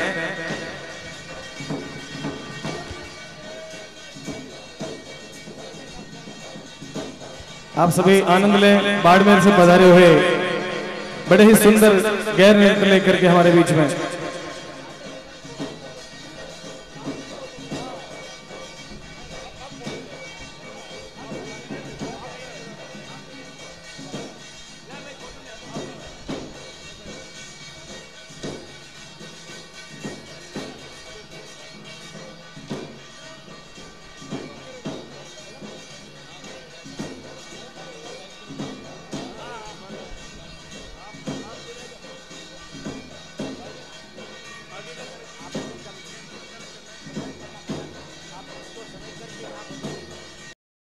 आप सभी आनंद लें। बाड़मेर से पधारे हुए बड़े ही सुंदर गैर नृत्य लेकर के हमारे बीच में